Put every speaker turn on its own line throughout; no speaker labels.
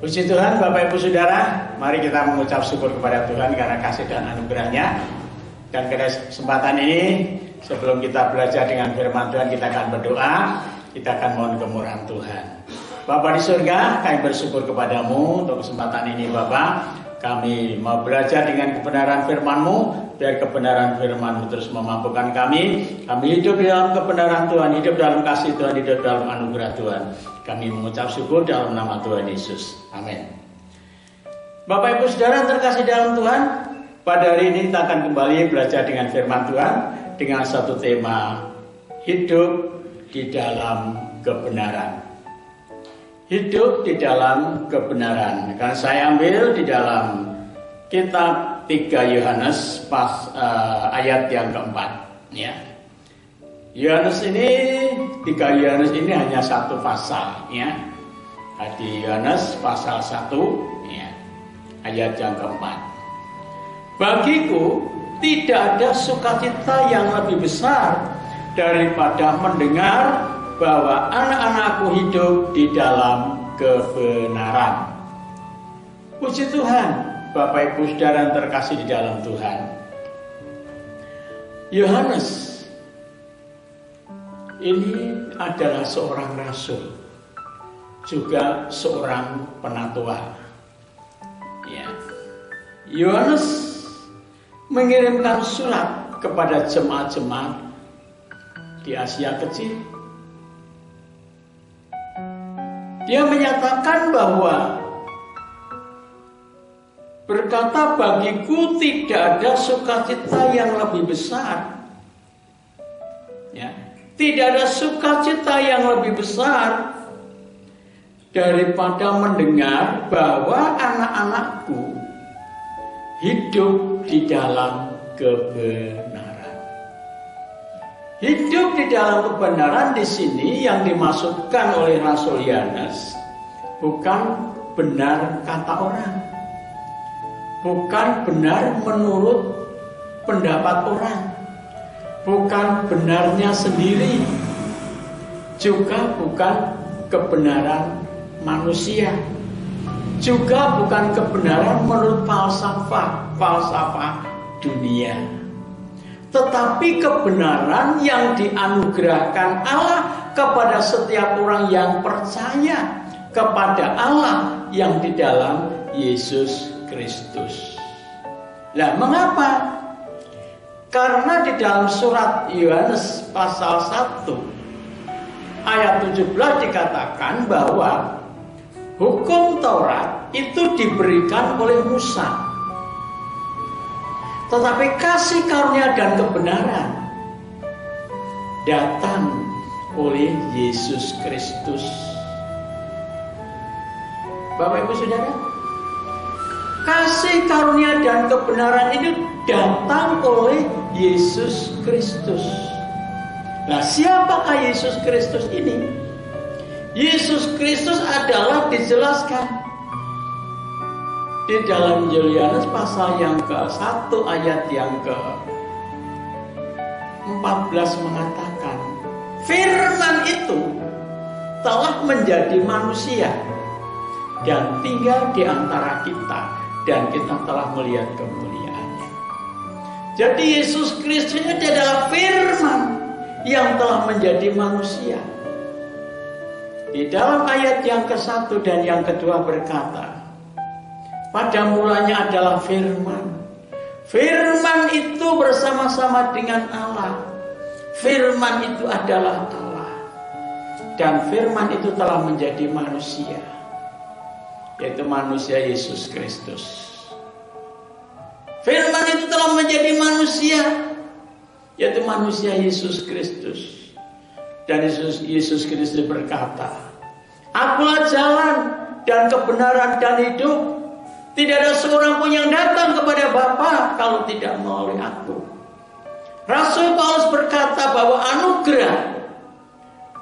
Puji Tuhan, Bapak Ibu Saudara, mari kita mengucap syukur kepada Tuhan karena kasih dan anugerahnya. Dan pada kesempatan ini, sebelum kita belajar dengan firman Tuhan, kita akan berdoa, kita akan mohon kemurahan Tuhan. Bapa di surga, kami bersyukur kepadamu untuk kesempatan ini Bapak. Kami mau belajar dengan kebenaran firman-Mu, biar kebenaran firman-Mu terus memampukan kami. Kami hidup dalam kebenaran Tuhan, hidup dalam kasih Tuhan, hidup dalam anugerah Tuhan. Kami mengucap syukur dalam nama Tuhan Yesus. Amin. Bapak Ibu Saudara terkasih dalam Tuhan, pada hari ini kita akan kembali belajar dengan firman Tuhan dengan satu tema, hidup di dalam kebenaran. Hidup di dalam kebenaran. Karena saya ambil di dalam kitab 3 Yohanes ayat yang keempat. Ya. Yohanes ini 3 Yohanes ini hanya satu pasal. Ya. Di Yohanes pasal 1 ya, ayat yang keempat. Bagiku tidak ada sukacita yang lebih besar daripada mendengar bahwa anak-anakku hidup di dalam kebenaran. Puji Tuhan, Bapak Ibu Saudara yang terkasih di dalam Tuhan. Yohanes ini adalah seorang rasul, juga seorang penatua. Ya. Yohanes mengirimkan surat kepada jemaat-jemaat di Asia Kecil. Dia menyatakan bahwa berkata, bagiku tidak ada sukacita yang lebih besar. Ya, tidak ada sukacita yang lebih besar daripada mendengar bahwa anak-anakku hidup di dalam kebenaran. Hidup di dalam kebenaran di sini yang dimaksudkan oleh Rasul Yohanes bukan benar kata orang, bukan benar menurut pendapat orang, bukan benarnya sendiri, juga bukan kebenaran manusia, juga bukan kebenaran menurut falsafah dunia. Tetapi kebenaran yang dianugerahkan Allah kepada setiap orang yang percaya kepada Allah yang di dalam Yesus Kristus. Nah, mengapa? Karena di dalam surat Yohanes pasal 1 ayat 17 dikatakan bahwa hukum Taurat itu diberikan oleh Musa. Tetapi kasih karunia dan kebenaran datang oleh Yesus Kristus. Bapak Ibu Saudara, kasih karunia dan kebenaran itu datang oleh Yesus Kristus. Nah, siapakah Yesus Kristus ini? Yesus Kristus adalah dijelaskan di dalam Yohanes pasal yang ke-1 ayat yang ke-14 mengatakan, firman itu telah menjadi manusia dan tinggal di antara kita, dan kita telah melihat kemuliaannya. Jadi Yesus Kristus itu adalah firman yang telah menjadi manusia. Di dalam ayat yang ke-1 dan yang kedua berkata, pada mulanya adalah firman. Firman itu bersama-sama dengan Allah. Firman itu adalah Allah. Dan firman itu telah menjadi manusia, yaitu manusia Yesus Kristus. Firman itu telah menjadi manusia, yaitu manusia Yesus Kristus. Dan Yesus Kristus berkata, akulah jalan dan kebenaran dan hidup. Tidak ada seorang pun yang datang kepada Bapa kalau tidak melalui aku. Rasul Paulus berkata bahwa anugerah,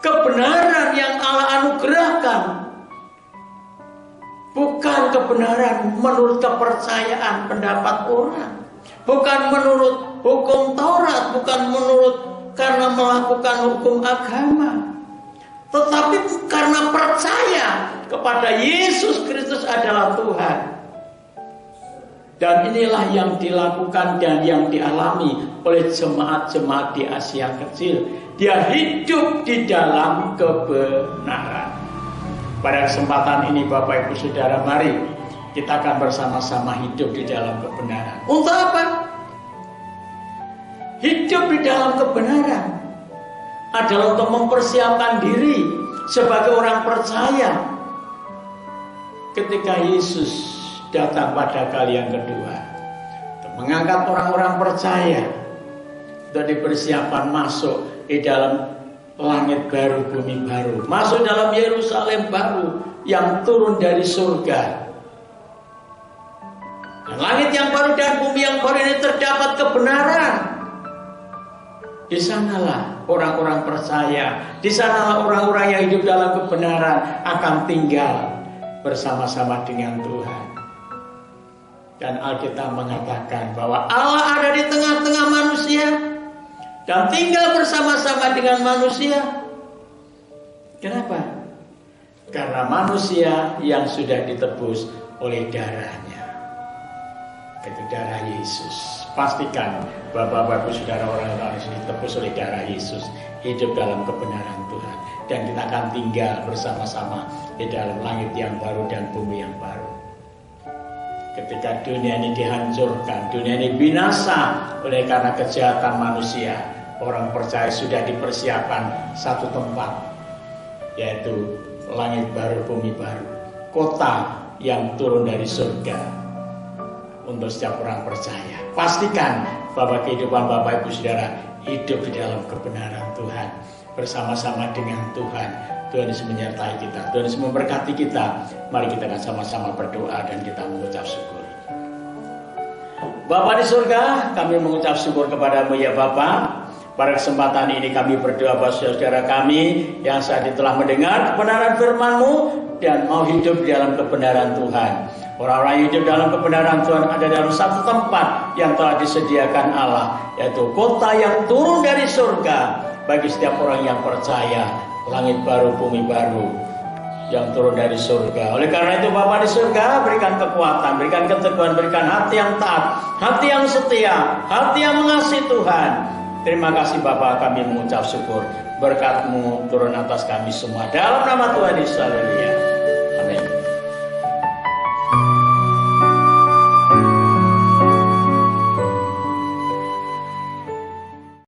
kebenaran yang Allah anugerahkan, bukan kebenaran menurut kepercayaan pendapat orang, bukan menurut hukum Taurat, bukan menurut karena melakukan hukum agama, tetapi karena percaya kepada Yesus Kristus adalah Tuhan. Dan inilah yang dilakukan dan yang dialami oleh jemaat-jemaat di Asia Kecil. Dia hidup di dalam kebenaran. Pada kesempatan ini Bapak Ibu Saudara, mari kita akan bersama-sama hidup di dalam kebenaran. Untuk apa? Hidup di dalam kebenaran adalah untuk mempersiapkan diri sebagai orang percaya ketika Yesus datang pada kali yang kedua, untuk mengangkat orang-orang percaya untuk dipersiapkan masuk di dalam langit baru, bumi baru, masuk dalam Yerusalem baru yang turun dari surga. Dan langit yang baru dan bumi yang baru ini terdapat kebenaran. Di sanalah orang-orang percaya, di sanalah orang-orang yang hidup dalam kebenaran akan tinggal bersama-sama dengan Tuhan. Dan Alkitab mengatakan bahwa Allah ada di tengah-tengah manusia dan tinggal bersama-sama dengan manusia. Kenapa? Karena manusia yang sudah ditebus oleh darahnya, itu darah Yesus. Pastikan Bapak-Bapak Saudara, orang-orang yang ditebus oleh darah Yesus hidup dalam kebenaran Tuhan, dan kita akan tinggal bersama-sama di dalam langit yang baru dan bumi yang baru. Ketika dunia ini dihancurkan, dunia ini binasa oleh karena kejahatan manusia, orang percaya sudah dipersiapkan satu tempat, yaitu langit baru, bumi baru, kota yang turun dari surga untuk setiap orang percaya. Pastikan bahwa kehidupan Bapak Ibu Saudara hidup di dalam kebenaran Tuhan, bersama-sama dengan Tuhan. Tuhan Yesus menyertai kita, Tuhan Yesus memberkati kita. Mari kita akan sama-sama berdoa dan kita mengucap syukur. Bapa di surga, kami mengucap syukur kepadamu ya Bapa. Pada kesempatan ini kami berdoa buat saudara kami yang saat ini telah mendengar kebenaran firman-Mu dan mau hidup di dalam kebenaran Tuhan. Orang-orang yang hidup dalam kebenaran Tuhan ada dalam satu tempat yang telah disediakan Allah, yaitu kota yang turun dari surga bagi setiap orang yang percaya. Langit baru, bumi baru yang turun dari surga. Oleh karena itu Bapa di surga, berikan kekuatan, berikan keteguhan, berikan hati yang taat, hati yang setia, hati yang mengasihi Tuhan. Terima kasih Bapa, kami mengucap syukur. Berkat-Mu turun atas kami semua dalam nama Tuhan Yesus. Haleluya.